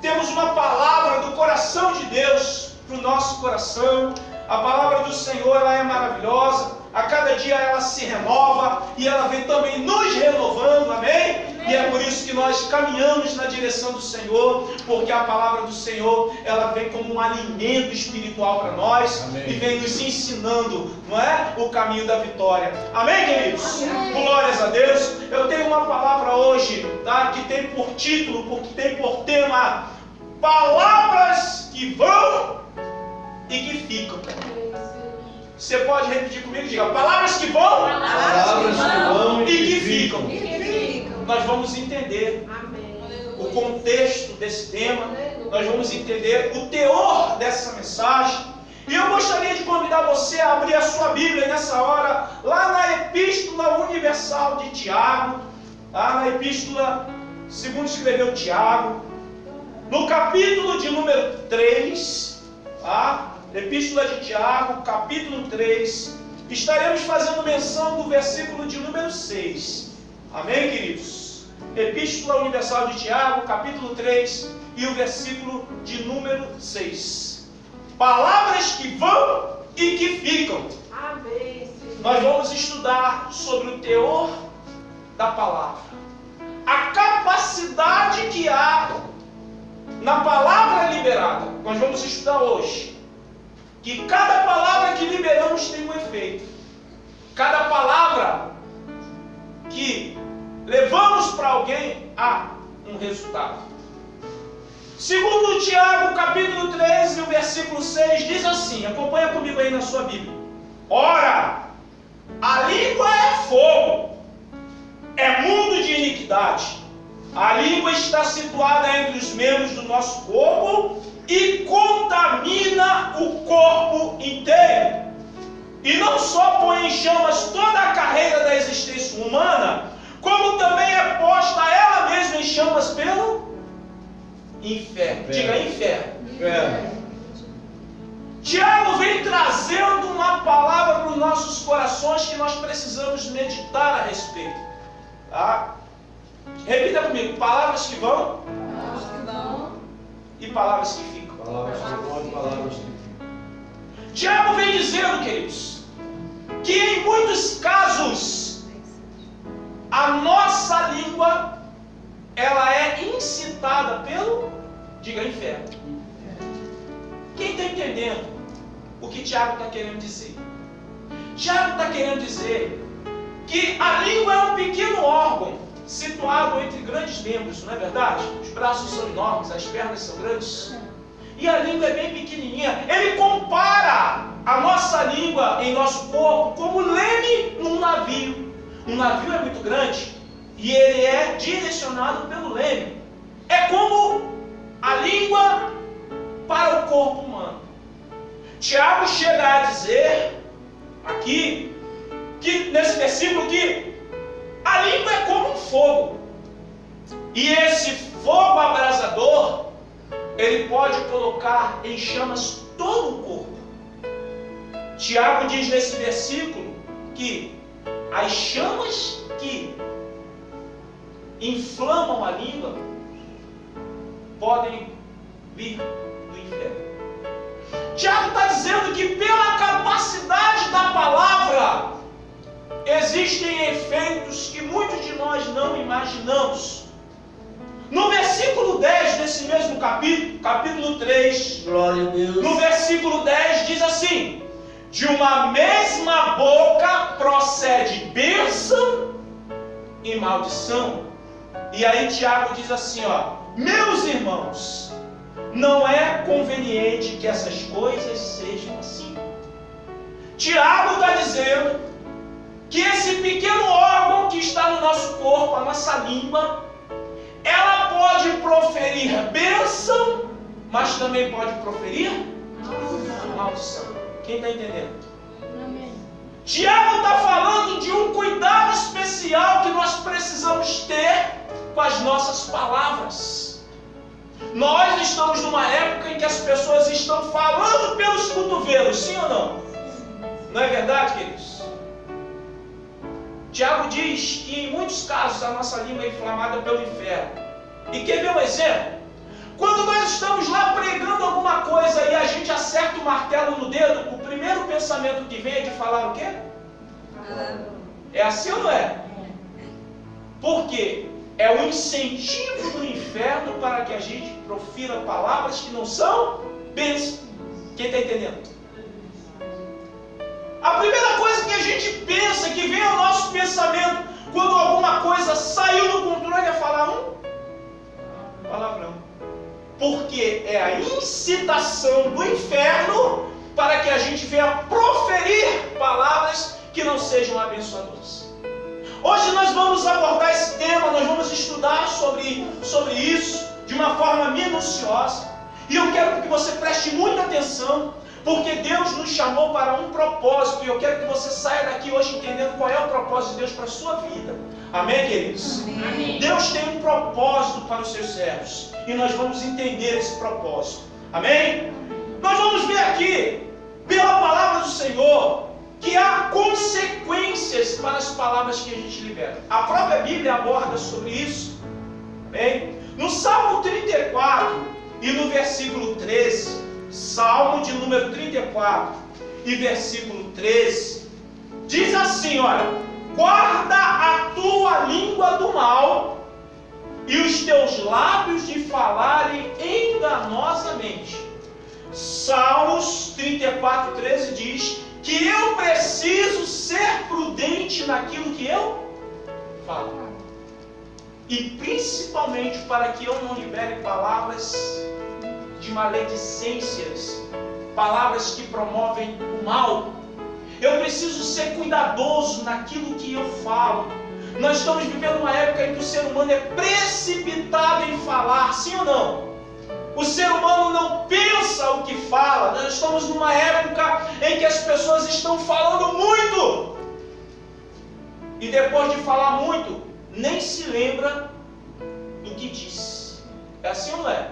Temos uma palavra do coração de Deus para o nosso coração. A palavra do Senhor, ela é maravilhosa. A cada dia ela se renova e ela vem também nos renovando, amém? E é por isso que nós caminhamos na direção do Senhor, porque a palavra do Senhor, ela vem como um alimento espiritual para nós, amém, e vem nos ensinando, não é? O caminho da vitória. Amém, queridos? Amém. Glórias a Deus. Eu tenho uma palavra hoje, tá? Que tem por título, porque tem por tema, palavras que vão e que ficam. Você pode repetir comigo? Diga, palavras que vão, e que ficam. Nós vamos entender o contexto desse tema, nós vamos entender o teor dessa mensagem. E eu gostaria de convidar você a abrir a sua Bíblia nessa hora, lá na Epístola Universal de Tiago, lá na Epístola, segundo escreveu Tiago, no capítulo de número 3, tá? Epístola de Tiago, capítulo 3, estaremos fazendo menção do versículo de número 6. Amém, queridos? Epístola Universal de Tiago, capítulo 3 e o versículo de número 6. Palavras que vão e que ficam. Amém. Nós vamos estudar sobre o teor da palavra. A capacidade que há na palavra liberada. Nós vamos estudar hoje que cada palavra que liberamos tem um efeito. Cada palavra que levamos para alguém há um resultado. Segundo Tiago, capítulo 13, o versículo 6, diz assim, acompanha comigo aí na sua Bíblia. Ora, a língua é fogo, é mundo de iniquidade. A língua está situada entre os membros do nosso corpo e contamina o corpo inteiro. E não só põe em chamas toda a carreira da existência humana, como também é posta ela mesma em chamas pelo inferno. Diga inferno. Tiago vem trazendo uma palavra para os nossos corações que nós precisamos meditar a respeito. Tá? Repita comigo, palavras que vão, e palavras que ficam. Palavras que vão e palavras que ficam. Tiago vem dizendo, queridos, que em muitos casos a nossa língua ela é incitada pelo, diga, inferno. Quem está entendendo o que Tiago está querendo dizer? Tiago está querendo dizer que a língua é um pequeno órgão situado entre grandes membros, não é verdade? Os braços são enormes, as pernas são grandes. E a língua é bem pequenininha. Ele compara a nossa língua em nosso corpo como leme num navio. Um navio é muito grande e ele é direcionado pelo leme. É como a língua para o corpo humano. Tiago chega a dizer aqui, que nesse versículo, que a língua é como um fogo. E esse fogo abrasador, ele pode colocar em chamas todo o corpo. Tiago diz nesse versículo que as chamas que inflamam a língua podem vir do inferno. Tiago está dizendo que pela capacidade da palavra existem efeitos que muitos de nós não imaginamos. No versículo 10 desse mesmo capítulo 3, glória a Deus. No versículo 10 diz assim: de uma mesma boca procede bênção e maldição. E aí Tiago diz assim, ó: meus irmãos, não é conveniente que essas coisas sejam assim. Tiago está dizendo que esse pequeno do nosso corpo, a nossa língua, ela pode proferir bênção, mas também pode proferir maldição. Quem está entendendo? Amém. Tiago está falando de um cuidado especial que nós precisamos ter com as nossas palavras. Nós estamos numa época em que as pessoas estão falando pelos cotovelos, sim ou não? Não é verdade, queridos? Tiago diz que em muitos casos a nossa língua é inflamada pelo inferno. E quer ver um exemplo? Quando nós estamos lá pregando alguma coisa e a gente acerta o martelo no dedo, o primeiro pensamento que vem é de falar o quê? É assim ou não é? Por quê? É o incentivo do inferno para que a gente profira palavras que não são bênçãos. Quem está entendendo? A primeira coisa que a gente pensa, que vem ao nosso pensamento, quando alguma coisa saiu do controle, é falar um palavrão. Porque é a incitação do inferno para que a gente venha proferir palavras que não sejam abençoadoras. Hoje nós vamos abordar esse tema, nós vamos estudar sobre isso de uma forma minuciosa. E eu quero que você preste muita atenção, porque Deus nos chamou para um propósito, e eu quero que você saia daqui hoje entendendo qual é o propósito de Deus para a sua vida. Amém, queridos? Amém. Deus tem um propósito para os seus servos, e nós vamos entender esse propósito. Amém? Nós vamos ver aqui, pela palavra do Senhor, que há consequências para as palavras que a gente libera. A própria Bíblia aborda sobre isso. Amém? No Salmo 34 e no versículo 13, Salmo de número 34 e versículo 13, diz assim, olha: guarda a tua língua do mal e os teus lábios de falarem enganosamente. Salmos 34, 13 diz que eu preciso ser prudente naquilo que eu falo. E principalmente para que eu não libere palavras de maledicências, palavras que promovem o mal. Eu preciso ser cuidadoso naquilo que eu falo. Nós estamos vivendo uma época em que o ser humano é precipitado em falar, sim ou não? O ser humano não pensa o que fala. Nós estamos numa época em que as pessoas estão falando muito. E depois de falar muito, nem se lembra do que disse. É assim ou não é?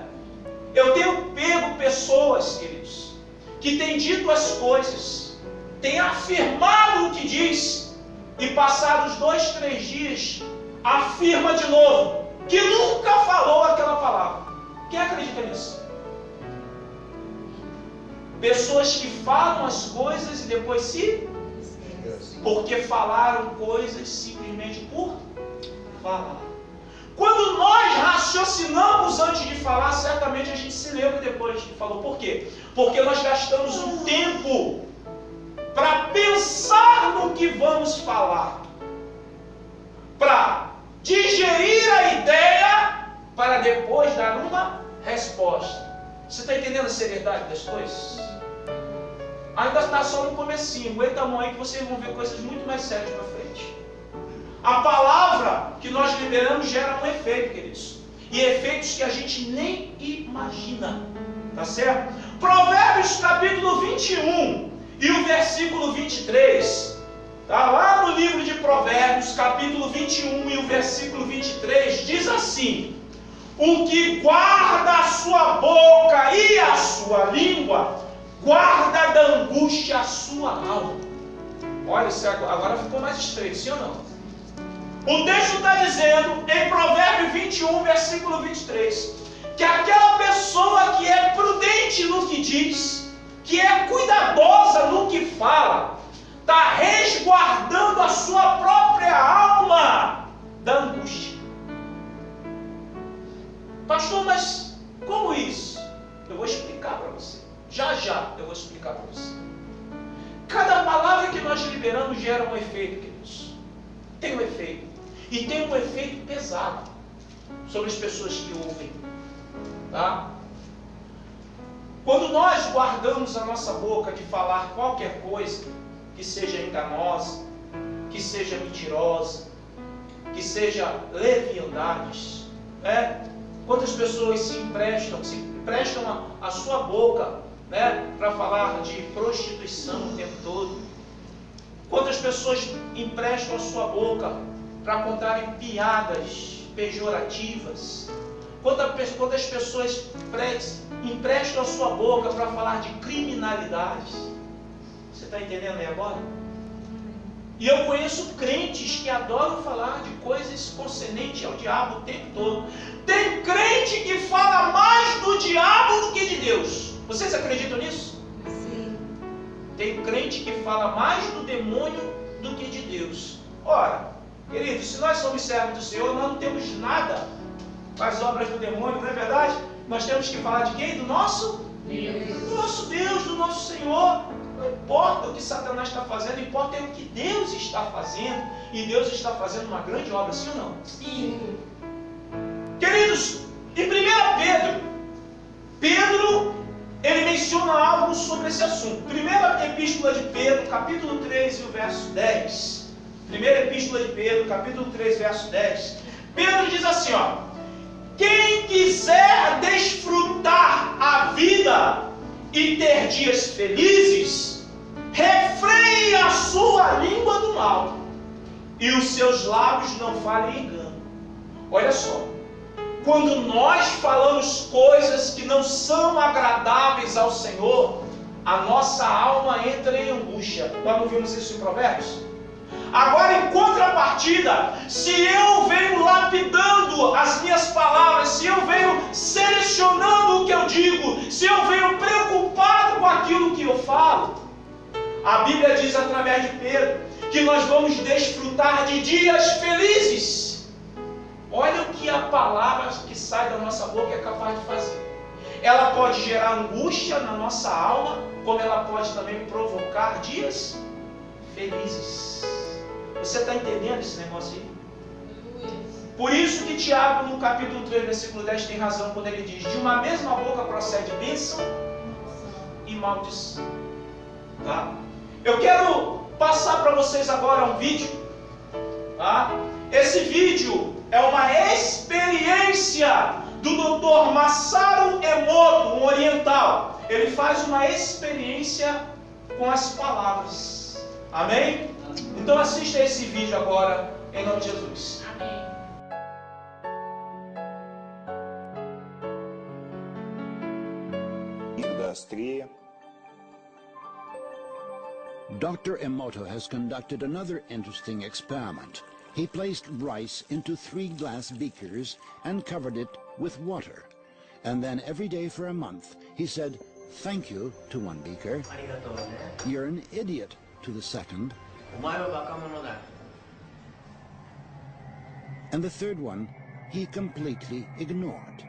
Eu tenho pego pessoas, queridos, que têm dito as coisas, têm afirmado o que diz, e passados 2, 3 dias, afirma de novo, que nunca falou aquela palavra. Quem acredita nisso? Pessoas que falam as coisas e depois se... porque falaram coisas simplesmente por falar. Quando nós raciocinamos antes de falar, certamente a gente se lembra depois que falou. Por quê? Porque nós gastamos um tempo para pensar no que vamos falar, para digerir a ideia, para depois dar uma resposta. Você está entendendo a seriedade das coisas? Ainda está só no comecinho. Aguenta a mão aí que vocês vão ver coisas muito mais sérias para frente. A palavra que nós liberamos gera um efeito, queridos. E efeitos que a gente nem imagina. Tá certo? Provérbios capítulo 21 e o versículo 23. Tá lá no livro de Provérbios, capítulo 21 e o versículo 23, diz assim: o que guarda a sua boca e a sua língua, guarda da angústia a sua alma. Olha, isso agora ficou mais estreito, sim ou não? O texto está dizendo, em Provérbios 21, versículo 23, que aquela pessoa que é prudente no que diz, que é cuidadosa no que fala, está resguardando a sua própria alma da angústia. Pastor, mas como isso? Eu vou explicar para você. Já eu vou explicar para você. Cada palavra que nós liberamos gera um efeito, queridos. Tem um efeito. E tem um efeito pesado sobre as pessoas que ouvem. Tá? Quando nós guardamos a nossa boca de falar qualquer coisa que seja enganosa, que seja mentirosa, que seja leviandades, né? Quantas pessoas se emprestam a sua boca, né, para falar de prostituição o tempo todo? Quantas pessoas emprestam a sua boca para contarem piadas pejorativas? Quantas pessoas emprestam a sua boca para falar de criminalidades? Você está entendendo aí agora? E eu conheço crentes que adoram falar de coisas concernentes ao diabo o tempo todo. Tem crente que fala mais do diabo do que de Deus. Vocês acreditam nisso? Sim. Tem crente que fala mais do demônio do que de Deus. Ora, queridos, se nós somos servos do Senhor, nós não temos nada com as obras do demônio, não é verdade? Nós temos que falar de quem? Do nosso Deus. Do nosso Deus, do nosso Senhor. Não importa o que Satanás está fazendo, importa é o que Deus está fazendo. E Deus está fazendo uma grande obra, sim ou não? Sim. Queridos, em 1 Pedro, ele menciona algo sobre esse assunto. Primeira Epístola de Pedro, capítulo 3 e o verso 10. Primeira Epístola de Pedro, capítulo 3, verso 10. Pedro diz assim, ó: quem quiser desfrutar a vida e ter dias felizes, refreie a sua língua do mal, e os seus lábios não falem engano. Olha só, quando nós falamos coisas que não são agradáveis ao Senhor, a nossa alma entra em angústia. Nós não vimos isso em Provérbios? Agora, em contrapartida, se eu venho lapidando as minhas palavras, se eu venho selecionando o que eu digo, se eu venho preocupado com aquilo que eu falo, a Bíblia diz através de Pedro que nós vamos desfrutar de dias felizes. Olha o que a palavra que sai da nossa boca é capaz de fazer. Ela pode gerar angústia na nossa alma, como ela pode também provocar dias felizes. Você está entendendo esse negócio aí? Por isso que Tiago, no capítulo 3, versículo 10, tem razão quando ele diz: de uma mesma boca procede bênção e maldição. Tá? Eu quero passar para vocês agora um vídeo. Tá? Esse vídeo é uma experiência do Dr. Masaru Emoto, um oriental. Ele faz uma experiência com as palavras. Amém? Então assista esse vídeo agora, em nome de Jesus. Amém. Indústria. Dr. Emoto has conducted another interesting experiment. He placed rice into 3 glass beakers and covered it with water. And then every day for a month, he said, "Thank you," to one beaker, "You're an idiot," to the second, and the third one he completely ignored.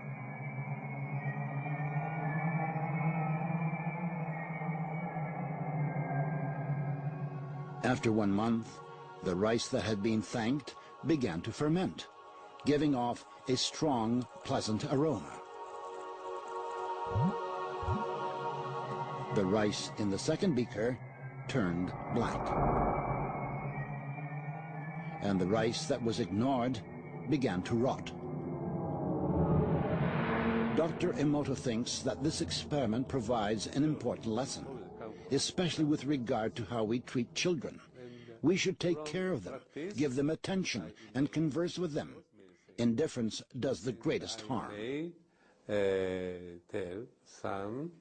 After 1 month, the rice that had been thanked began to ferment, giving off a strong, pleasant aroma. The rice in the second beaker turned black, and the rice that was ignored began to rot. Dr. Emoto thinks that this experiment provides an important lesson, especially with regard to how we treat children. We should take care of them, give them attention, and converse with them. Indifference does the greatest harm. Tell some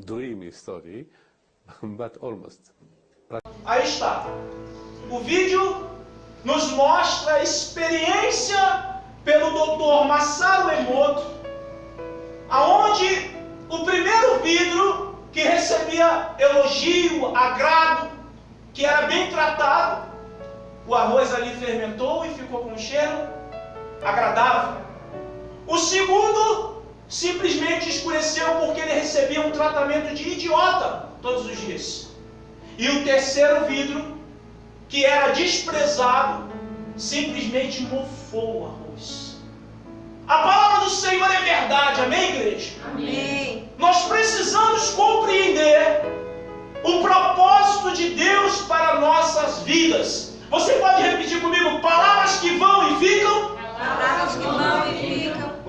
dreamy story, but almost. Aí está. O vídeo nos mostra a experiência pelo Dr. Masaru Emoto, aonde o primeiro vidro que recebia elogio, agrado, que era bem tratado, o arroz ali fermentou e ficou com um cheiro agradável. O segundo simplesmente escureceu porque ele recebia um tratamento de idiota todos os dias. E o terceiro vidro, que era desprezado, simplesmente mofou o arroz. A palavra do Senhor é verdade, amém, igreja? Amém. Nós precisamos compreender o propósito de Deus para nossas vidas. Você pode repetir comigo? Palavra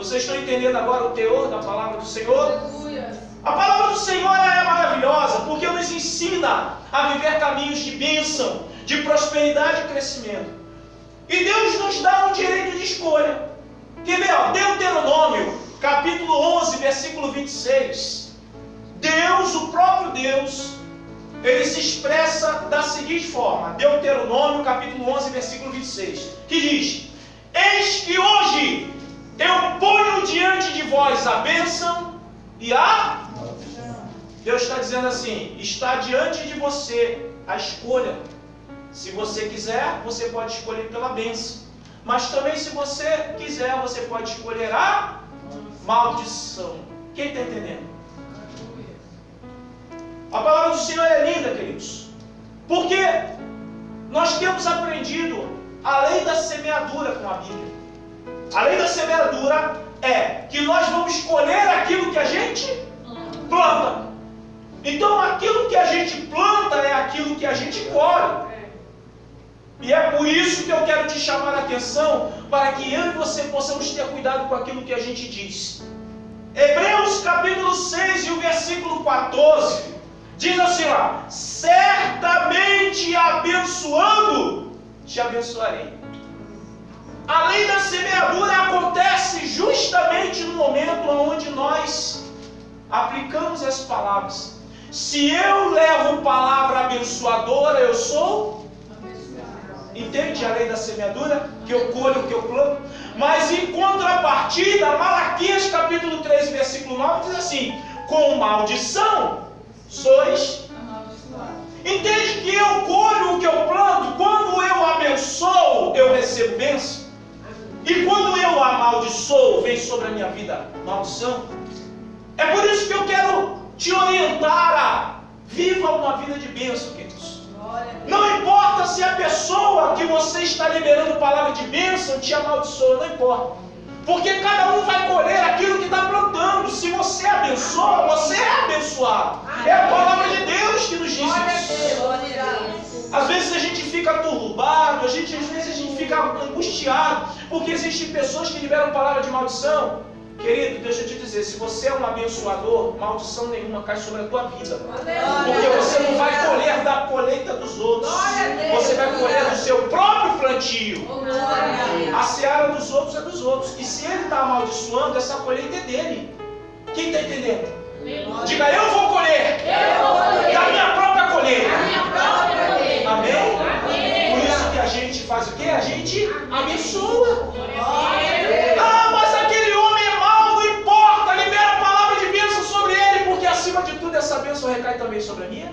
Vocês estão entendendo agora o teor da palavra do Senhor? Aleluia. A palavra do Senhor é maravilhosa porque nos ensina a viver caminhos de bênção, de prosperidade e crescimento. E Deus nos dá um direito de escolha. Quer ver? Deuteronômio, capítulo 11, versículo 26. Deus, o próprio Deus, ele se expressa da seguinte forma. Deuteronômio, capítulo 11, versículo 26. Que diz: eis que hoje eu ponho diante de vós a bênção e a... Deus está dizendo assim, está diante de você a escolha. Se você quiser, você pode escolher pela bênção. Mas também, se você quiser, você pode escolher a maldição. Quem está entendendo? A palavra do Senhor é linda, queridos. Porque nós temos aprendido a lei da semeadura com a Bíblia. A lei da semeadura é que nós vamos escolher aquilo que a gente planta. Então, aquilo que a gente planta é aquilo que a gente colhe. E é por isso que eu quero te chamar a atenção, para que eu e você possamos ter cuidado com aquilo que a gente diz. Hebreus capítulo 6 e o versículo 14, diz assim lá: certamente abençoando, te abençoarei. A lei da semeadura acontece justamente no momento onde nós aplicamos as palavras. Se eu levo palavra abençoadora, eu sou... Entende a lei da semeadura? Que eu colho o que eu planto. Mas em contrapartida, Malaquias capítulo 3, versículo 9 diz assim: com maldição sois amaldiçoados. Entende que eu colho o que eu planto? Quando eu abençoo, eu recebo bênção. E quando eu amaldiçoo, vem sobre a minha vida maldição. É por isso que eu quero te orientar a viva uma vida de bênção, queridos. Não importa se a pessoa que você está liberando palavra de bênção te amaldiçoa, não importa. Porque cada um vai colher aquilo que está plantando. Se você abençoa, você é abençoado. É a palavra de Deus que nos diz isso. Às vezes a gente fica turbado, às vezes a gente fica angustiado, porque existem pessoas que liberam palavra de maldição. Querido, deixa eu te dizer, se você é um abençoador, maldição nenhuma cai sobre a tua vida. Porque você não vai colher da colheita dos outros. Você vai colher do seu próprio plantio. A seara dos outros é dos outros. E se ele está amaldiçoando, essa colheita é dele. Quem está entendendo? Diga, eu vou colher da minha própria colheita. Amém? Por isso que a gente faz o quê? A gente abençoa. Mas aquele homem é mau, não importa. Libera a palavra de bênção sobre ele, porque acima de tudo essa bênção recai também sobre a minha.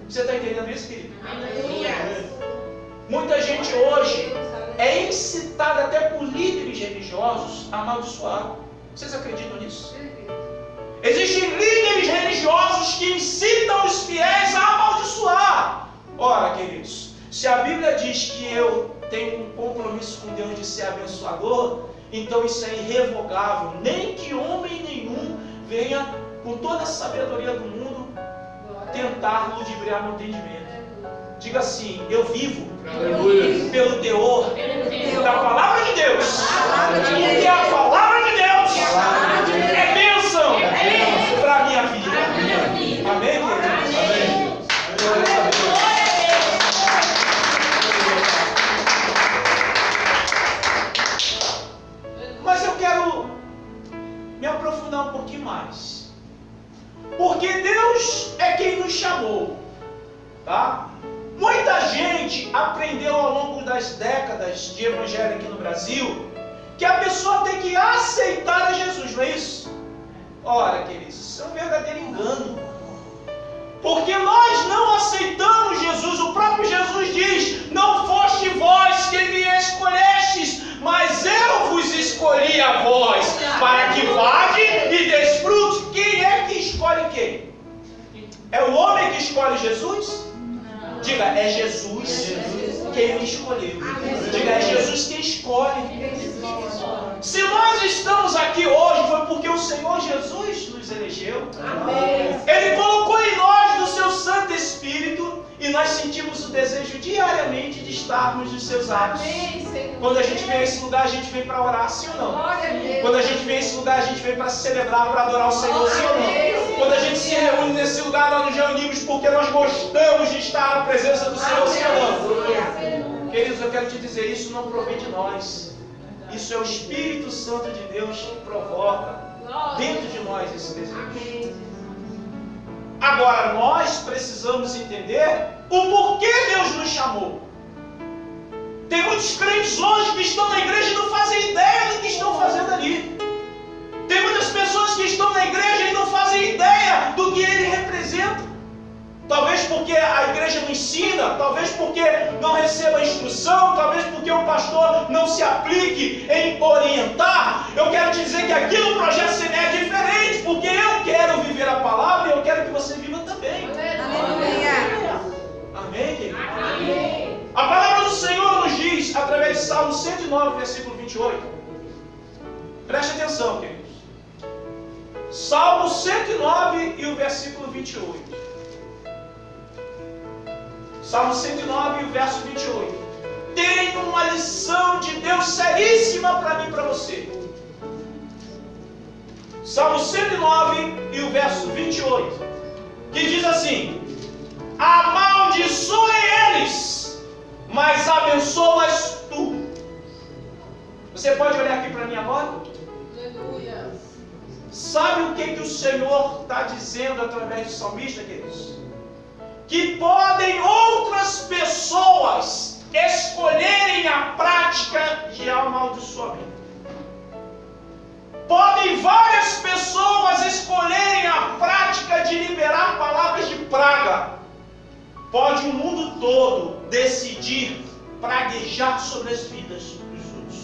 Você está entendendo isso, querido? Muita gente hoje é incitada até por líderes religiosos a amaldiçoar. Vocês acreditam nisso? Existem líderes religiosos que incitam os fiéis a amaldiçoar. Ora, queridos, se a Bíblia diz que eu tenho um compromisso com Deus de ser abençoador, então isso é irrevogável. Nem que homem nenhum venha, com toda a sabedoria do mundo, tentar ludibriar meu entendimento. Diga assim, eu vivo pelo teor da palavra de Deus. Porque a palavra de Deus é bênção para a minha vida. Amém, queridos? Mas eu quero me aprofundar um pouquinho mais. Porque Deus é quem nos chamou. Tá? Muita gente aprendeu ao longo das décadas de evangelho aqui no Brasil que a pessoa tem que aceitar a Jesus, não é isso? Ora, queridos, isso é um verdadeiro engano. Porque nós não aceitamos Jesus. O próprio Jesus diz: não foste vós que me escolhestes, mas eu vos escolhi a vós, para que vade e desfrute. Quem é que escolhe quem? É o homem que escolhe Jesus? Diga, é Jesus quem me escolheu. Diga, é Jesus quem escolhe. Se nós estamos aqui hoje, foi porque o Senhor Jesus nos elegeu. Ele colocou em nós do seu Santo Espírito, e nós sentimos o desejo diariamente de estarmos nos seus atos. Quando a gente vem a esse lugar, a gente vem para orar, sim ou não? Quando a gente vem a esse lugar, a gente vem para celebrar, para adorar o Senhor, sim ou não? Quando a gente se reúne nesse lugar, nós nos reunimos porque nós gostamos de estar na presença do Senhor, sim ou não? Queridos, eu quero te dizer, isso não provém de nós. Isso é o Espírito Santo de Deus que provoca dentro de nós esse desejo. Agora, nós precisamos entender o porquê Deus nos chamou. Tem muitos crentes hoje que estão na igreja e não fazem ideia do que estão fazendo ali. Tem muitas pessoas que estão na igreja e não fazem ideia do que ele representa. Talvez porque a igreja não ensina, talvez porque não receba a instrução, talvez porque o pastor não se aplique em orientar. Eu quero te dizer que aqui no Projeto Semeia é diferente, porque eu quero viver a palavra e eu quero que você viva também. Aleluia. Amém, querido? Amém. A palavra do Senhor nos diz, através de Salmo 109, versículo 28. Preste atenção, queridos. Salmo 109 e o versículo 28. Salmo 109 e o verso 28. Tem uma lição de Deus seríssima para mim e para você. Salmo 109 e o verso 28. Que diz assim: amaldiçoe eles, mas abençoas tu. Você pode olhar aqui para mim agora? Aleluia. Sabe o que o Senhor está dizendo através do salmista, queridos? Que podem outras pessoas escolherem a prática de amaldiçoamento. Podem várias pessoas escolherem a prática de liberar palavras de praga. Pode o mundo todo decidir praguejar sobre as vidas dos outros.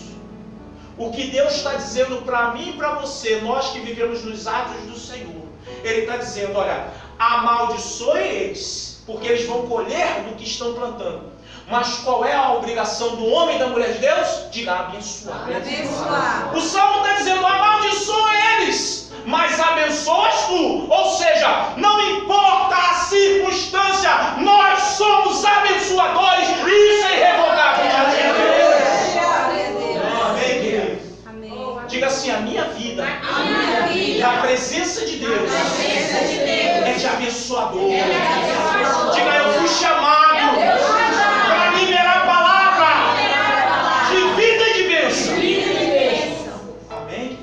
O que Deus está dizendo para mim e para você, nós que vivemos nos atos do Senhor, Ele está dizendo, olha, amaldiçoe eles, porque eles vão colher do que estão plantando. Mas qual é a obrigação do homem e da mulher de Deus? De abençoar. Abençoar. O Salmo está dizendo, amaldiçoa eles, mas abençoas tu. Ou seja, não importa a circunstância, nós somos abençoadores, e isso é irrevogável. Amém, querido? Amém. Diga assim, a minha vida, Na na presença de Deus, é de abençoador. Diga, eu fui chamado para liberar a palavra de vida e de bênção. Amém?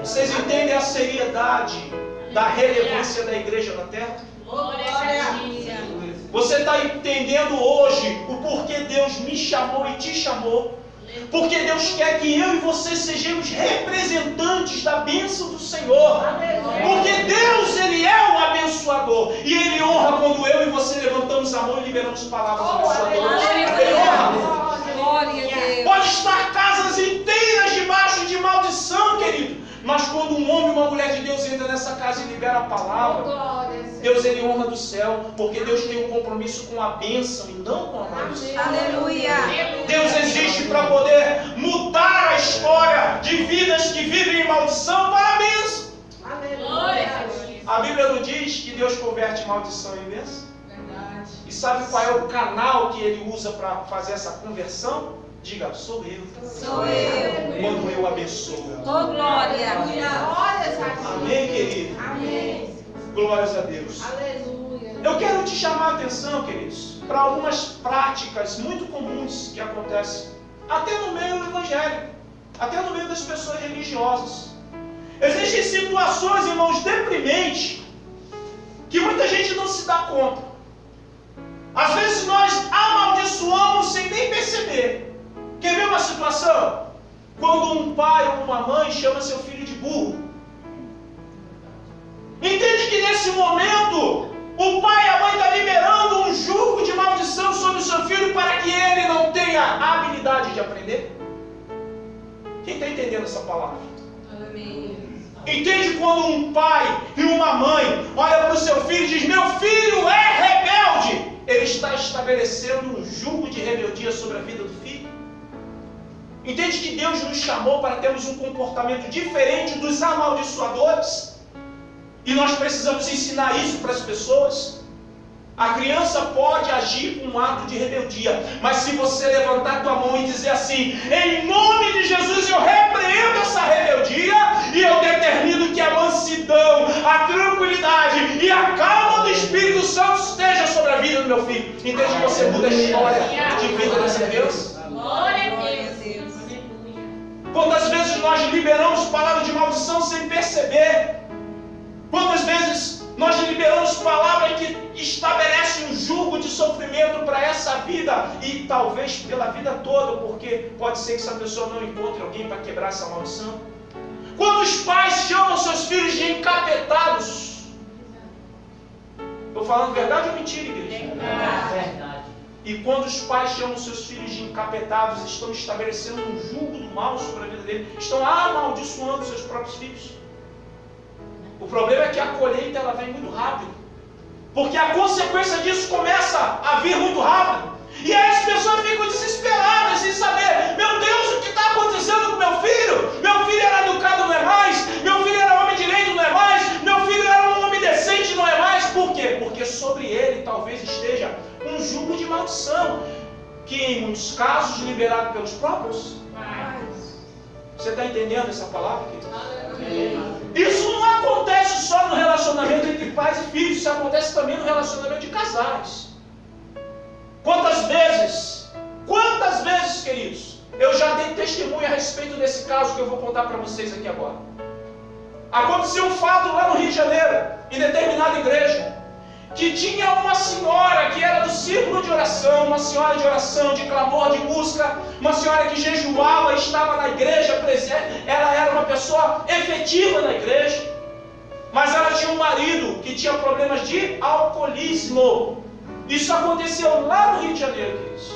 Vocês entendem a seriedade da relevância da igreja na terra? Você está entendendo hoje o porquê Deus me chamou e te chamou? Porque Deus quer que eu e você sejamos representantes da bênção do Senhor. Porque Deus, Ele é o abençoador. E Ele honra quando eu e você levantamos a mão e liberamos palavras abençoadoras. Ele honra. Glória a Deus. Pode estar casas inteiras debaixo de maldição, querido. Mas quando um homem e uma mulher de Deus entra nessa casa e libera a palavra, Deus, Ele honra do céu, porque Deus tem um compromisso com a bênção e não com a maldição. Aleluia. Deus existe para poder mudar a história de vidas que vivem em maldição para a bênção. A Bíblia não diz que Deus converte maldição em bênção? E sabe qual é o canal que Ele usa para fazer essa conversão? Diga, sou eu. Sou eu. Quando eu abençoo. Oh, glória. Amém, querido? Amém. Glórias a Deus. Aleluia. Eu quero te chamar a atenção, queridos, para algumas práticas muito comuns que acontecem até no meio do evangelho, até no meio das pessoas religiosas. Existem situações, irmãos, deprimentes, que muita gente não se dá conta. Às vezes nós amaldiçoamos sem nem perceber. Quer ver uma situação? Quando um pai ou uma mãe chama seu filho de burro. Entende que nesse momento o pai e a mãe estão liberando um jugo de maldição sobre o seu filho para que ele não tenha a habilidade de aprender? Quem está entendendo essa palavra? Amém. Entende quando um pai e uma mãe olham para o seu filho e diz: meu filho é rebelde? Ele está estabelecendo um jugo de rebeldia sobre a vida do filho. Entende que Deus nos chamou para termos um comportamento diferente dos amaldiçoadores? E nós precisamos ensinar isso para as pessoas. A criança pode agir com um ato de rebeldia, mas se você levantar tua mão e dizer assim, em nome de Jesus eu repreendo essa rebeldia e eu determino que a mansidão, a tranquilidade e a calma do Espírito Santo esteja sobre a vida do meu filho. Entende que você muda a história de vida dessa criança? Glória a Deus. Quantas vezes nós liberamos palavras de maldição sem perceber? Quantas vezes nós liberamos palavras que estabelecem um jugo de sofrimento para essa vida e talvez pela vida toda, porque pode ser que essa pessoa não encontre alguém para quebrar essa maldição? Quando os pais chamam seus filhos de encapetados, estou falando verdade ou mentira, igreja? Verdade. E quando os pais chamam seus filhos de encapetados, estão estabelecendo um jugo do mal sobre a vida deles, estão amaldiçoando seus próprios filhos. O problema é que a colheita ela vem muito rápido, porque a consequência disso começa a vir muito rápido, e aí as pessoas ficam desesperadas sem saber, meu Deus, o que está acontecendo com meu filho? Meu filho era educado, não é mais, meu filho era homem direito, não é mais, meu filho era um homem decente, não é mais. Por quê? Porque sobre ele talvez esteja um jugo de maldição, que em muitos casos liberado pelos próprios pais. Você está entendendo essa palavra, querido? Isso não acontece só no relacionamento entre pais e filhos, isso acontece também no relacionamento de casais. Quantas vezes, queridos, eu já dei testemunho a respeito desse caso que eu vou contar para vocês aqui agora. Aconteceu um fato lá no Rio de Janeiro, em determinada igreja, que tinha uma senhora que era do círculo de oração, uma senhora de oração, de clamor, de música, uma senhora que jejuava, estava na igreja presente, ela era uma pessoa efetiva na igreja, mas ela tinha um marido que tinha problemas de alcoolismo. Isso aconteceu lá no Rio de Janeiro, queridos.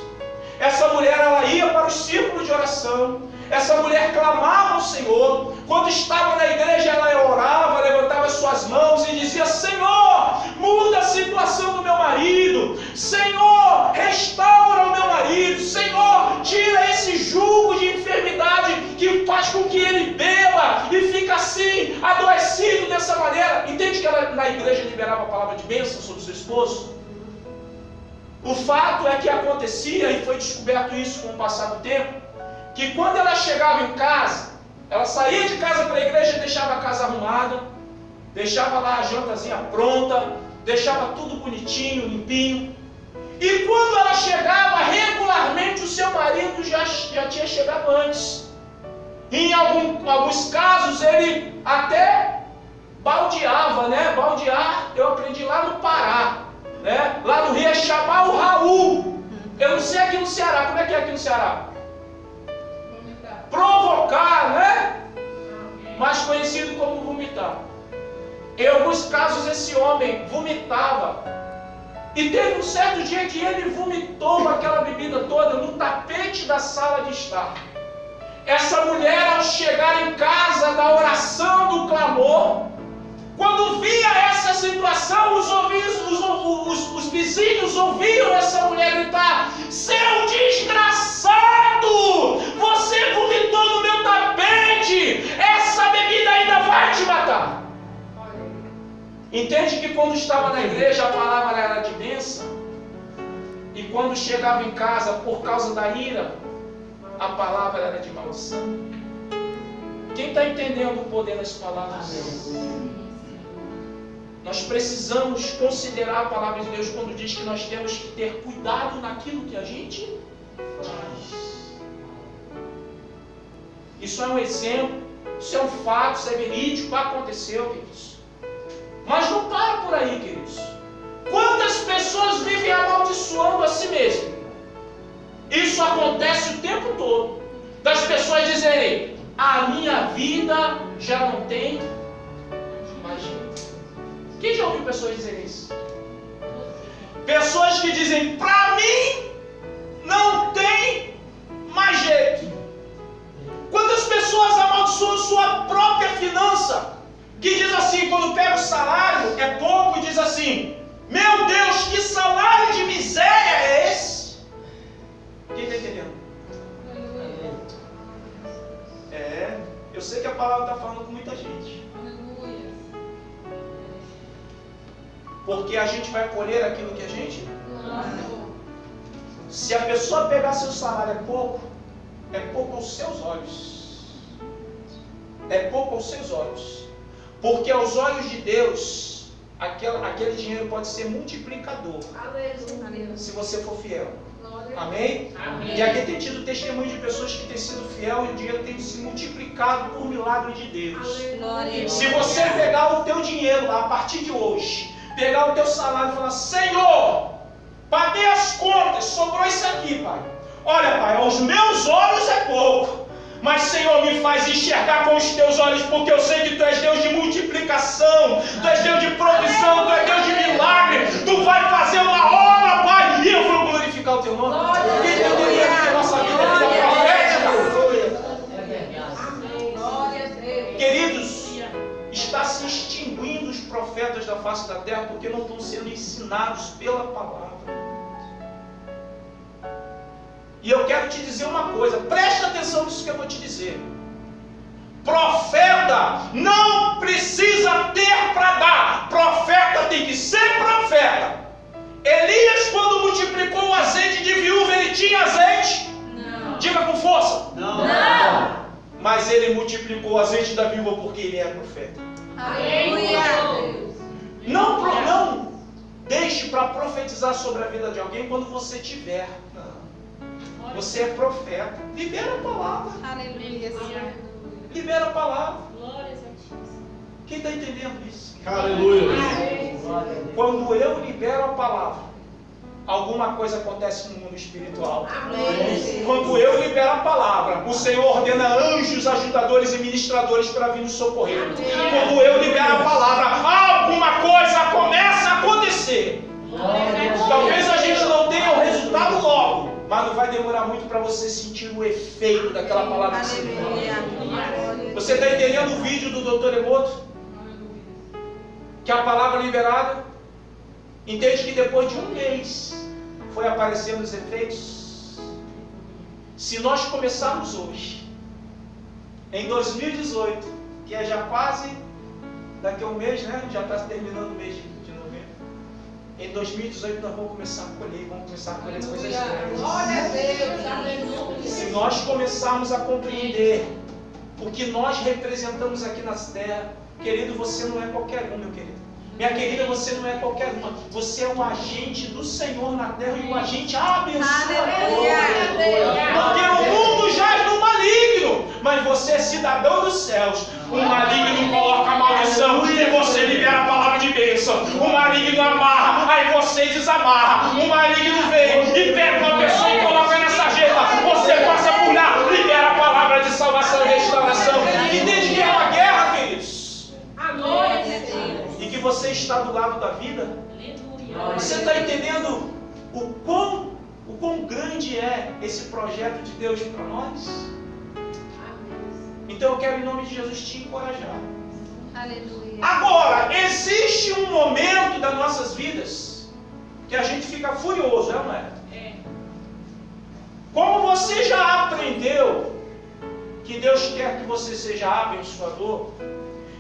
Essa mulher, ela ia para o círculo de oração, essa mulher clamava ao Senhor, quando estava na igreja ela orava, levantava as suas mãos e dizia, Senhor, muda a situação do meu marido, Senhor, restaura o meu marido, Senhor, tira esse jugo de enfermidade que faz com que ele beba e fica assim, adoecido dessa maneira. Entende que ela na igreja liberava a palavra de bênção sobre seu esposo? O fato é que acontecia, e foi descoberto isso com o passar do tempo, que quando ela chegava em casa, ela saía de casa para a igreja e deixava a casa arrumada, deixava lá a jantazinha pronta, deixava tudo bonitinho, limpinho. E quando ela chegava, regularmente o seu marido já tinha chegado antes. Em alguns casos ele até baldeava, né? Baldear, eu aprendi lá no Pará, né? Lá no Rio é chamar o Raul. Eu não sei aqui no Ceará, como é que é aqui no Ceará? Provocar, né? Mais conhecido como vomitar. Em alguns casos esse homem vomitava. E teve um certo dia que ele vomitou aquela bebida toda no tapete da sala de estar. Essa mulher, ao chegar em casa da oração do clamor, quando via essa situação, os vizinhos ouviam essa mulher gritar, seu desgraçado, você vomitou no meu tapete, essa bebida ainda vai te matar. Entende que quando estava na igreja a palavra era de bênção, e quando chegava em casa por causa da ira, a palavra era de maldição. Quem está entendendo o poder das palavras? Nós precisamos considerar a palavra de Deus quando diz que nós temos que ter cuidado naquilo que a gente faz. Isso é um exemplo, isso é um fato, isso é verídico, aconteceu, queridos. Mas não para por aí, queridos. Quantas pessoas vivem amaldiçoando a si mesmas? Isso acontece o tempo todo. Das pessoas dizerem, a minha vida já não tem mais jeito. Quem já ouviu pessoas dizerem isso? Pessoas que dizem, para mim não tem mais jeito. Quantas pessoas amaldiçoam sua própria finança? Que diz assim, quando pega o salário, é pouco, e diz assim, meu Deus, que salário de miséria é esse? Quem está entendendo? Eu sei que a palavra está falando com muita gente. Porque a gente vai colher aquilo que a gente... Se a pessoa pegar seu salário é pouco aos seus olhos. É pouco aos seus olhos. Porque aos olhos de Deus, aquele dinheiro pode ser multiplicador. Se você for fiel. Amém? Amém? E aqui tem tido testemunho de pessoas que têm sido fiel e o dinheiro tem se multiplicado por milagre de Deus. Se você pegar o teu dinheiro a partir de hoje, pegar o teu salário e falar: Senhor, paguei as contas, sobrou isso aqui, Pai. Olha, Pai, aos meus olhos é pouco, mas, Senhor, me faz enxergar com os teus olhos, porque eu sei que Tu és Deus de multiplicação, Tu és Deus de provisão, Tu és Deus de milagre. Tu vai fazer uma obra, Pai, e eu vou glorificar o Teu nome. Quem entenderia que a nossa vida é profética? Queridos, está se extinguindo os profetas da face da terra porque não estão sendo ensinados pela palavra. E eu quero te dizer uma coisa, presta atenção nisso que eu vou te dizer. Profeta não precisa ter para dar. Profeta tem que ser profeta. Elias, quando multiplicou o azeite de viúva, ele tinha azeite? Não. Diga com força. Não. Não. Mas ele multiplicou o azeite da viúva porque ele é profeta. Aleluia. Não deixe para profetizar sobre a vida de alguém quando você tiver. Você é profeta. Libera a palavra. Aleluia. Libera a palavra. Quem está entendendo isso? Aleluia. Quando eu libero a palavra, alguma coisa acontece no mundo espiritual. Amém. Quando eu libero a palavra, o Senhor ordena anjos, ajudadores e ministradores para vir nos socorrer. Amém. Quando eu libero a palavra, alguma coisa começa a acontecer. Amém. Talvez a gente não tenha o resultado logo, mas não vai demorar muito para você sentir o efeito daquela palavra que você deu. Você está entendendo o vídeo do Dr. Emoto? Que a palavra liberada, entende que depois de um mês foi aparecendo os efeitos? Se nós começarmos hoje, em 2018, que é já quase daqui a um mês, né? Já está terminando o mês de novembro. Em 2018 nós vamos começar a colher, coisas grandes. Glória a Deus. Se nós começarmos a compreender o que nós representamos aqui na terra, querido, você não é qualquer um, meu querido. Minha querida, você não é qualquer uma. Você é um agente do Senhor na terra e um agente abençoador. Porque o mundo jaz no maligno, mas você é cidadão dos céus. O maligno coloca a maldição e você libera a palavra de bênção. O maligno amarra, aí você desamarra. O maligno vem e pega uma pessoa e coloca nessa sarjeta. Você passa por lá, libera a palavra de salvação e restauração. Entende que é uma guerra, queridos? Amém. E que você está do lado da vida. Você está entendendo o quão grande é esse projeto de Deus para nós? Então eu quero, em nome de Jesus, te encorajar. Aleluia. Agora, existe um momento das nossas vidas que a gente fica furioso, não é? Como você já aprendeu que Deus quer que você seja abençoador,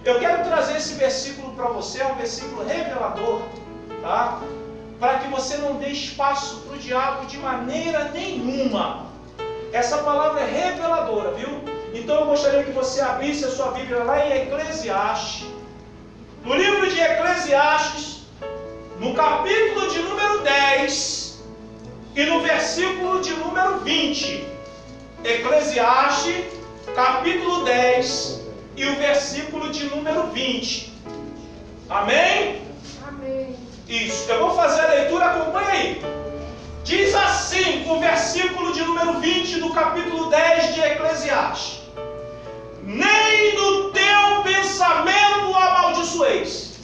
eu quero trazer esse versículo para você, é um versículo revelador, tá? Para que você não dê espaço para o diabo de maneira nenhuma. Essa palavra é reveladora, viu? Então eu gostaria que você abrisse a sua Bíblia lá em Eclesiastes. No livro de Eclesiastes, no capítulo de número 10 e no versículo de número 20. Eclesiastes, capítulo 10 e o versículo de número 20. Amém? Amém. Isso. Eu vou fazer a leitura, acompanha aí. Diz assim, o versículo de número 20 do capítulo 10 de Eclesiastes: nem no teu pensamento amaldiçoeis.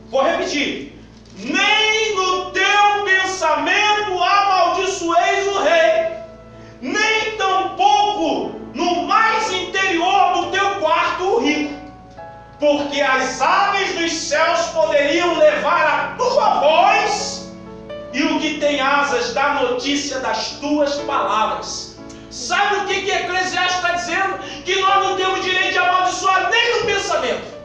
Vou repetir. Nem no teu pensamento amaldiçoeis o rei, nem tampouco no mais interior do teu quarto o rico, porque as aves dos céus poderiam levar a tua voz, e o que tem asas dá notícia das tuas palavras. Sabe o que Eclesiastes está dizendo? Que nós não temos direito de amaldiçoar nem no pensamento.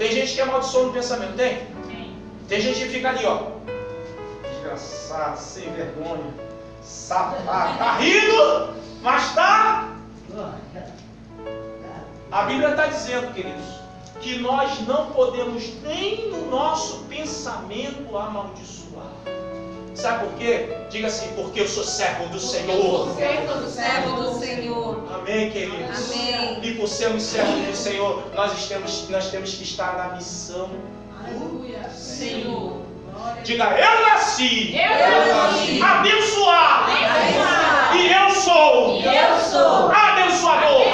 Tem gente que amaldiçoa no pensamento, tem? Tem. Tem gente que fica ali, ó. Desgraçado, sem vergonha, safado. Tá rindo, mas tá. A Bíblia está dizendo, queridos, que nós não podemos nem no nosso pensamento amaldiçoar. Sabe por quê? Diga assim, porque eu sou servo do Senhor. Servo do Senhor. Amém, queridos? Amém. E por sermos servos do Senhor, nós temos que estar na missão. Aleluia. Senhor. Diga, eu nasci Eu nasci abençoado. abençoado. E eu sou E eu sou abençoador.